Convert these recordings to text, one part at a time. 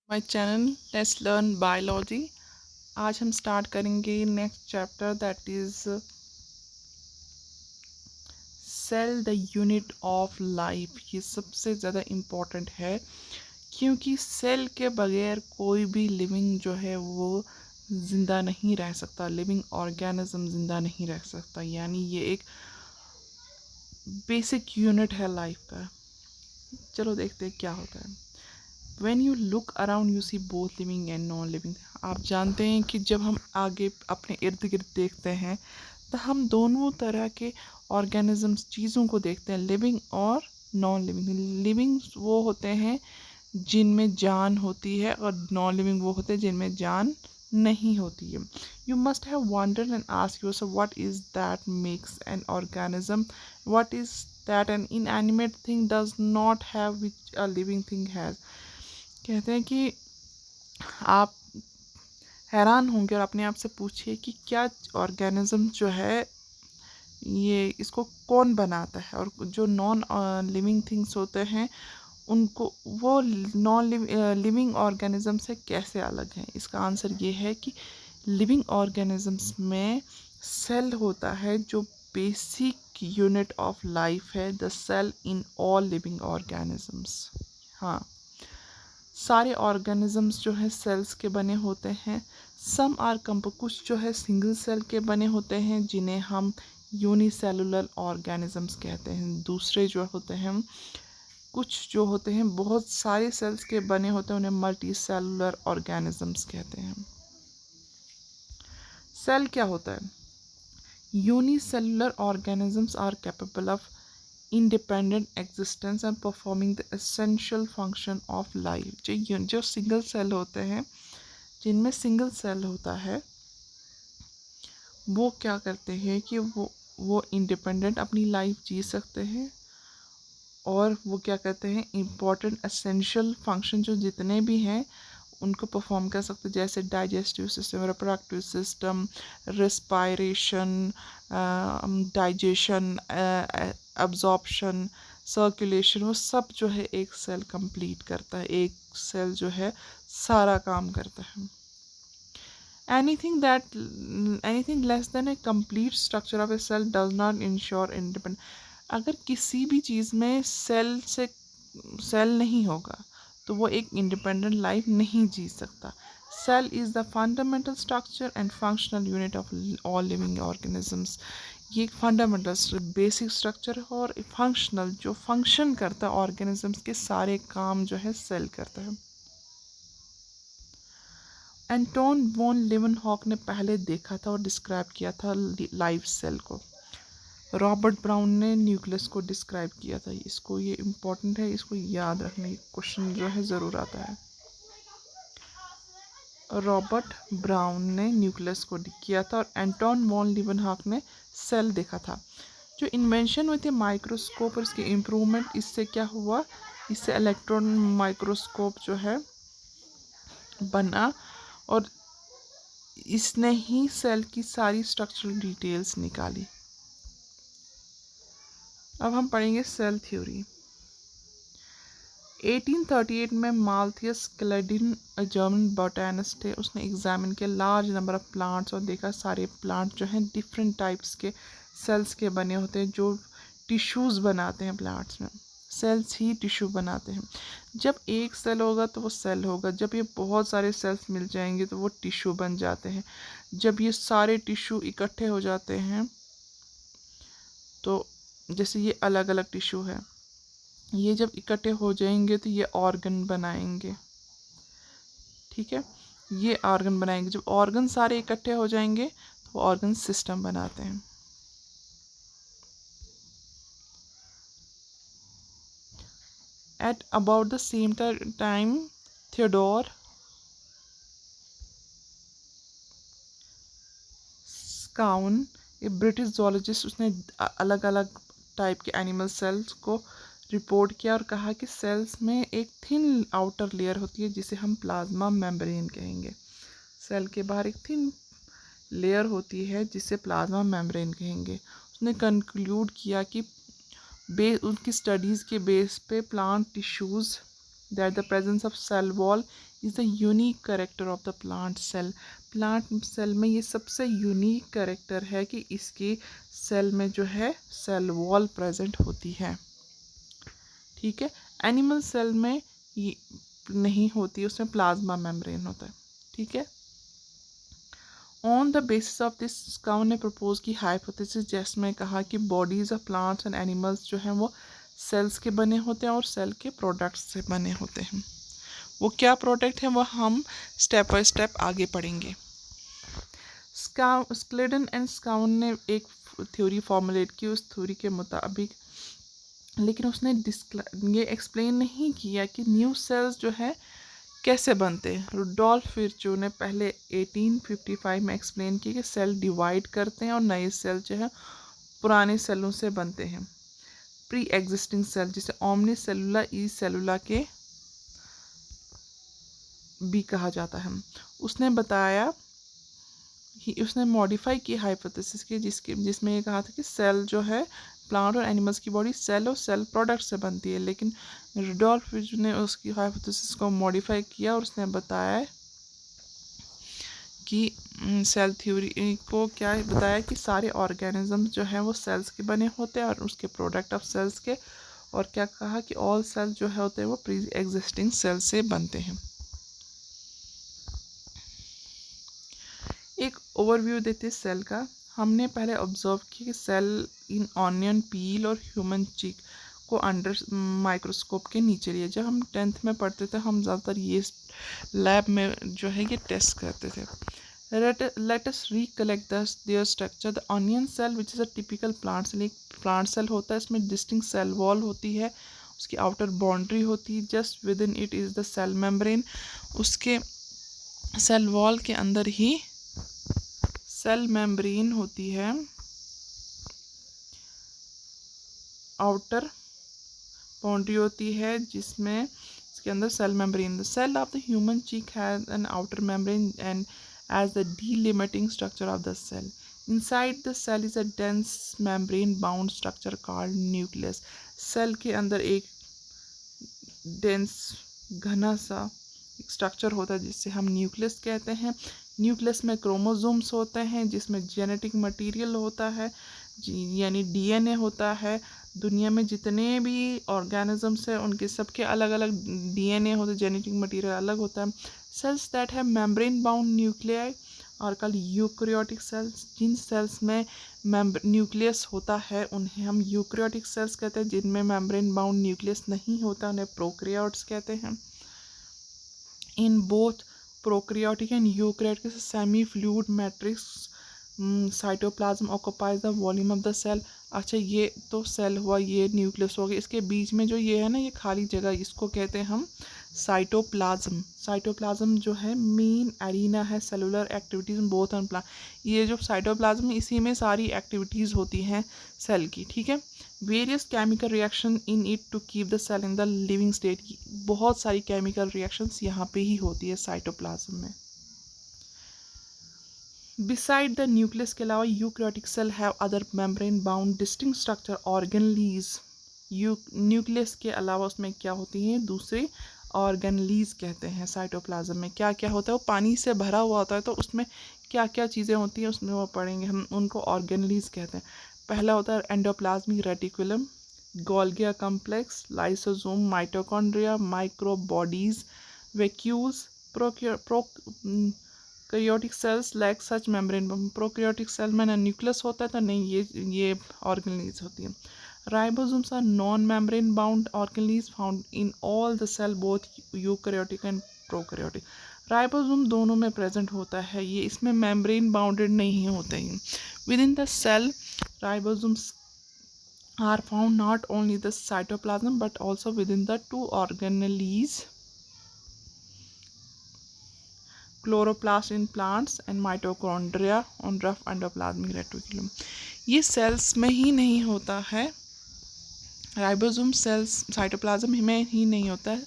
My channel let's learn biology. आज हम start करेंगे next chapter that is cell the unit of life. ये सबसे ज़्यादा इम्पोर्टेंट है क्योंकि सेल के बगैर कोई भी लिविंग जो है वो ज़िंदा नहीं रह सकता, लिविंग ऑर्गेनिज्म ज़िंदा नहीं रह सकता। यानी ये एक बेसिक यूनिट है लाइफ का। चलो देखते हैं क्या होता है। When you look around you see both living and non living। आप जानते हैं कि जब हम आगे अपने इर्द गिर्द देखते हैं तो हम दोनों तरह के ऑर्गेनिजम्स चीज़ों को देखते हैं, लिविंग और नॉन लिविंग। लिविंग वो होते हैं जिनमें जान होती है और नॉन लिविंग वो होते हैं जिनमें जान नहीं होती है। You must have wondered and ask yourself what is that makes an organism, what is that an inanimate thing does not have which a living thing has. कहते हैं कि आप हैरान होंगे और अपने आप से पूछिए कि क्या ऑर्गेनिज्म जो है ये इसको कौन बनाता है, और जो नॉन लिविंग थिंग्स होते हैं उनको वो नॉन लिविंग ऑर्गेनिज्म से कैसे अलग हैं। इसका आंसर ये है कि लिविंग ऑर्गेनिजम्स में सेल होता है जो बेसिक यूनिट ऑफ लाइफ है, the cell in all living organisms. हाँ, सारे ऑर्गेनिजम्स जो है सेल्स के बने होते हैं। सम आर कुछ जो है सिंगल सेल के बने होते हैं जिन्हें हम यूनिसेलुलर ऑर्गेनिजम्स कहते हैं। दूसरे जो होते हैं कुछ जो होते हैं बहुत सारे सेल्स के बने होते हैं, उन्हें मल्टी सेलुलर ऑर्गेनिजम्स कहते हैं। सेल क्या होता है? Unicellular organisms are capable of independent existence and performing the essential function of life। जो सिंगल सेल होते हैं, जिनमें सिंगल सेल होता है, वो क्या करते हैं कि वो इंडिपेंडेंट अपनी लाइफ जी सकते हैं और वो क्या कहते हैं इम्पॉर्टेंट एसेंशियल फंक्शन जो जितने भी हैं उनको परफॉर्म कर सकते हैं, जैसे digestive system, reproductive system, respiration, digestion, absorption, circulation, वो सब जो है एक सेल कंप्लीट करता है। एक सेल जो है सारा काम करता है। Anything less than a complete structure of a cell does not ensure independent. अगर किसी भी चीज़ में सेल नहीं होगा तो वो एक इंडिपेंडेंट लाइफ नहीं जी सकता। Cell is the fundamental structure and functional unit of all living organisms. ये एक फंडामेंटल बेसिक स्ट्रक्चर है और फंक्शनल जो फंक्शन करता है ऑर्गेनिजम्स के सारे काम जो है सेल करता है। एंटोन वॉन लिवनहॉक ने पहले देखा था और डिस्क्राइब किया था लाइव सेल को। रॉबर्ट ब्राउन ने न्यूक्लियस को डिस्क्राइब किया था। इसको ये इम्पोर्टेंट है, इसको याद रखने क्वेश्चन जो है ज़रूर आता है। रॉबर्ट ब्राउन ने न्यूक्लियस को किया था और एंटोन वॉन लिवनहॉक ने सेल देखा था। जो इन्वेंशन हुई थी माइक्रोस्कोप और इसकी इम्प्रूवमेंट, इससे क्या हुआ, इससे इलेक्ट्रॉन माइक्रोस्कोप जो है बना और इसने ही सेल की सारी स्ट्रक्चरल डिटेल्स निकाली। अब हम पढ़ेंगे सेल थ्योरी। 1838 में माल्थियस क्लेडिन जर्मन बोटेनिस्ट थे, उसने एग्जामिन किया लार्ज नंबर ऑफ प्लांट्स और देखा सारे प्लांट जो हैं डिफरेंट टाइप्स के सेल्स के बने होते हैं जो टिश्यूज़ बनाते हैं। प्लांट्स में सेल्स ही टिश्यू बनाते हैं। जब एक सेल होगा तो वो सेल होगा, जब ये बहुत सारे सेल्स मिल जाएंगे तो वो टिश्यू बन जाते हैं। जब ये सारे टिश्यू इकट्ठे हो जाते हैं तो जैसे ये अलग अलग टिश्यू है, ये जब इकट्ठे हो जाएंगे तो ये ऑर्गन बनाएंगे। ठीक है, ये ऑर्गन बनाएंगे। जब ऑर्गन सारे इकट्ठे हो जाएंगे तो ऑर्गन सिस्टम बनाते हैं। At about the same time Theodor Schwann, ये ब्रिटिश जोलॉजिस्ट, उसने अलग अलग टाइप के एनिमल सेल्स को रिपोर्ट किया और कहा कि सेल्स में एक थिन आउटर लेयर होती है जिसे हम प्लाज्मा मेम्ब्रेन कहेंगे। सेल के बाहर एक थिन लेयर होती है जिसे प्लाज्मा मेम्ब्रेन कहेंगे। उसने कंक्लूड किया कि उनकी स्टडीज़ के बेस पे plant tissues that the presence of cell wall is the unique character of the plant cell. Plant cell में ये सबसे यूनिक करेक्टर है कि इसके सेल में जो है सेल वॉल प्रेजेंट होती है, ठीक है। एनिमल सेल में ये नहीं होती, उसमें प्लाज्मा मेम्ब्रेन होता है, ठीक है। On the basis of this Schwann ने प्रपोज की हाइपोथेसिस, जैसे मैं कहा कि bodies of plants and animals जो हैं वो सेल्स के बने होते हैं और सेल के प्रोडक्ट्स से बने होते हैं। वो क्या प्रोडक्ट हैं वो हम स्टेप बाय स्टेप आगे पढ़ेंगे। स्क्लेडन एंड स्काउन ने एक थ्योरी फॉर्मुलेट की उस थ्योरी के मुताबिक, लेकिन उसने ये एक्सप्लेन नहीं किया कि न्यू सेल्स जो है कैसे बनते हैं। रुडोल्फ विर्चो ने पहले 1855 में एक्सप्लेन किया कि सेल डिवाइड करते हैं और नए सेल जो है पुराने सेलों से बनते हैं। प्री एग्जिस्टिंग सेल जिसे ओमनी सेलुला ई सेलुला के भी कहा जाता है। उसने बताया कि उसने मॉडिफाई की हाइपोथेसिस की जिसमें ये कहा था कि सेल जो है प्लांट और एनिमल्स की बॉडी सेल और सेल प्रोडक्ट से बनती है, लेकिन रुडोल्फ विर्चो ने उसकी हाइपोथेसिस को मॉडिफाई किया और उसने बताया कि सेल थ्योरी को क्या बताया कि सारे ऑर्गेनिजम्स जो हैं वो सेल्स के बने होते हैं और उसके प्रोडक्ट ऑफ सेल्स के, और क्या कहा कि ऑल सेल जो है होते हैं वो प्री एग्जिस्टिंग सेल से बनते हैं। एक ओवरव्यू देते सेल का। हमने पहले ऑब्जर्व किया कि सेल इन ऑनियन पील और ह्यूमन चीक को अंडर माइक्रोस्कोप के नीचे लिए। जब हम 10th में पढ़ते थे हम ज़्यादातर ये लैब में जो है ये टेस्ट करते थे। Let us recollect their structure. The onion cell, which is a typical plant cell, एक plant cell होता है, इसमें distinct cell wall होती है, उसकी outer boundary होती है, just within it is the cell membrane. उसके cell wall के अंदर ही cell membrane होती है, outer boundary होती है जिसमें इसके अंदर cell membrane. The cell of the human cheek has an outer membrane and as the delimiting structure of the cell. Inside the cell is a dense membrane bound structure called nucleus. Cell के अंदर एक dense घना सा structure होता है जिससे हम nucleus कहते हैं। न्यूक्लियस में क्रोमोसोम्स होते हैं जिसमें जेनेटिक मटेरियल होता है, यानी डीएनए होता है। दुनिया में जितने भी ऑर्गेनिजम्स हैं उनके सबके अलग अलग डीएनए होते हैं, जेनेटिक मटेरियल अलग होता है। सेल्स दैट है मेम्ब्रेन बाउंड न्यूक्लियाई और कल यूकैरियोटिक सेल्स। जिन सेल्स में न्यूक्लियस होता है उन्हें हम यूकैरियोटिक सेल्स कहते हैं। जिनमें मेम्ब्रेन बाउंड न्यूक्लियस नहीं होता उन्हें प्रोकैरियोट्स कहते हैं। In both prokaryotic and eukaryotic semi fluid matrix cytoplasm occupies the volume of the cell. अच्छा ये तो सेल हुआ, ये न्यूक्लियस हो गया, इसके बीच में जो ये है ना ये खाली जगह, इसको कहते हैं हम साइटोप्लाज्म। साइटोप्लाज्म जो है मेन एरिना है सेलुलर एक्टिविटीज में बोथ ऑन प्लांट। ये जो साइटोप्लाज्म इसी में सारी एक्टिविटीज़ होती हैं सेल की, ठीक है। Various chemical reaction in it to keep the cell in the living state. बहुत सारी केमिकल रिएक्शंस यहाँ पे ही होती है साइटोप्लाज्म में। बिसाइड द न्यूक्लियस के अलावा eukaryotic cell have other membrane bound distinct structure organelles. Nucleus के अलावा उसमें क्या होती हैं दूसरे ऑर्गेनलीज कहते हैं। साइटोप्लाज्म में क्या क्या होता है, वो पानी से भरा हुआ होता है, तो उसमें क्या क्या चीज़ें होती हैं उसमें वो पढ़ेंगे हम, उनको ऑर्गेनलीज कहते हैं। पहला होता है endoplasmic reticulum, Golgi complex, lysosome, mitochondria, microbodies, vacuoles. Prokaryotic cells like such membrane. Prokaryotic cell में ना न्यूक्लियस होता है तो नहीं ये ऑर्गेनलीज होती है। Ribosomes are non-membrane bound organelles found in all the cell both eukaryotic and prokaryotic. Ribosome दोनों में प्रेजेंट होता है, ये इसमें मेम्ब्रेन बाउंडेड नहीं होते हैं। Within the cell ribosomes are found not only the cytoplasm but also within the two organelles chloroplast in plants and mitochondria on rough endoplasmic reticulum. ये सेल्स में ही नहीं होता है, राइबोसोम सेल्स साइटोप्लाज्म में ही नहीं होता है,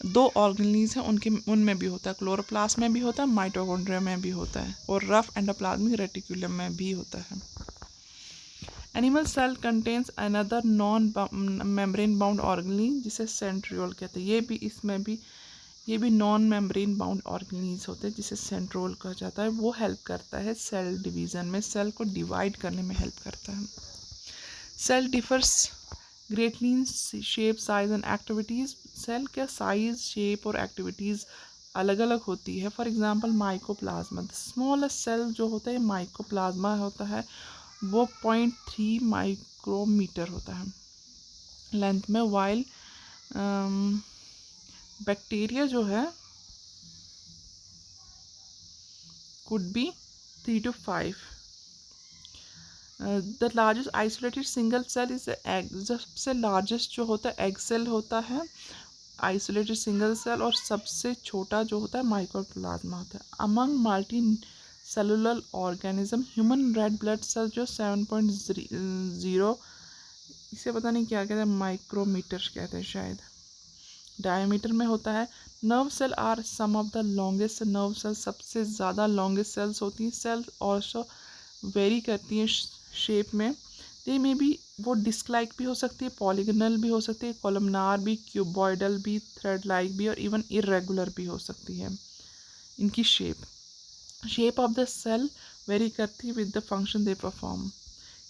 दो ऑर्गेनेल्स हैं उनमें भी होता है, क्लोरोप्लास्ट में भी होता है, माइटोकॉन्ड्रिया में भी होता है और रफ एंडोप्लाज्मिक रेटिकुलम में भी होता है। Animal cell contains another non membrane bound organelle जिसे सेंट्रियोल कहते हैं। ये भी इसमें भी ये भी नॉन मेम्ब्रेन बाउंड ऑर्गेनीज होते हैं जिसे सेंट्रोल कहा जाता है। वो हेल्प करता है सेल डिवीज़न में, सेल को डिवाइड करने में हेल्प करता है। Cell differs greatly in shape, size and activities. Cell का साइज, शेप और एक्टिविटीज़ अलग अलग होती है। For example mycoplasma, the smallest cell जो होता है माइकोप्लाज्मा होता है, वो 0.3 माइक्रोमीटर होता है लेंथ में। वाइल बैक्टीरिया जो है could be 3 to 5. The largest isolated single cell is egg. सबसे लार्जेस्ट जो होता है एग सेल होता है, आइसोलेटेड सिंगल सेल, और सबसे छोटा जो होता है माइक्रोप्लाज्मा होता है। Among multicellular organism, human red blood cell जो 7.0, इसे पता नहीं क्या कहते हैं, माइक्रोमीटर कहते हैं शायद, डायमीटर में होता है। Nerve cell are some of the longest. Nerve cell सबसे ज़्यादा लॉन्गेस्ट सेल्स होती हैं। सेल्स ऑल्सो वेरी करती हैं शेप में। दे में भी वो डिस्क लाइक भी हो सकती है, पॉलीगनल भी हो सकती है, कॉलमनार भी, क्यूबॉइडल भी, थ्रेड लाइक भी, और इवन इरेगुलर भी हो सकती है इनकी shape. Shape of the cell vary करती है with the function they perform.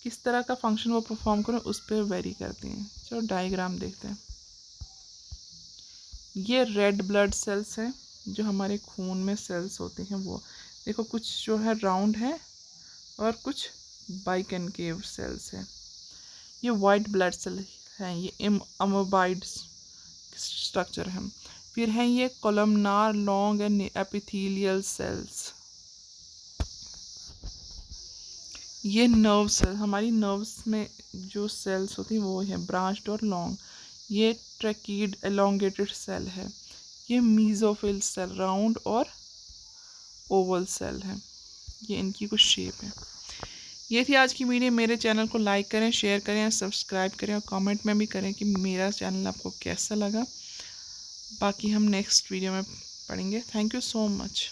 किस तरह का फंक्शन वो परफॉर्म करें उस पर वेरी करती हैं। चलो डायग्राम देखते हैं। ये रेड ब्लड सेल्स हैं जो हमारे खून में सेल्स होते हैं। वो देखो कुछ जो है राउंड है और कुछ बाइकनकेव सेल्स हैं। ये वाइट ब्लड सेल हैं, ये अमोबाइड स्ट्रक्चर है। फिर हैं ये columnar, long and epithelial cells. ये नर्व सेल, हमारी नर्व्स में जो सेल्स होती हैं वो है ब्रांच्ड और लॉन्ग। ये ट्रैकीड एलोंगेटेड सेल है। ये मीजोफिल सेल राउंड और ओवल सेल है। ये इनकी कुछ शेप है। ये थी आज की वीडियो। मेरे चैनल को लाइक करें, शेयर करें, सब्सक्राइब करें और कमेंट में भी करें कि मेरा चैनल आपको कैसा लगा। बाकी हम नेक्स्ट वीडियो में पढ़ेंगे। Thank you so much.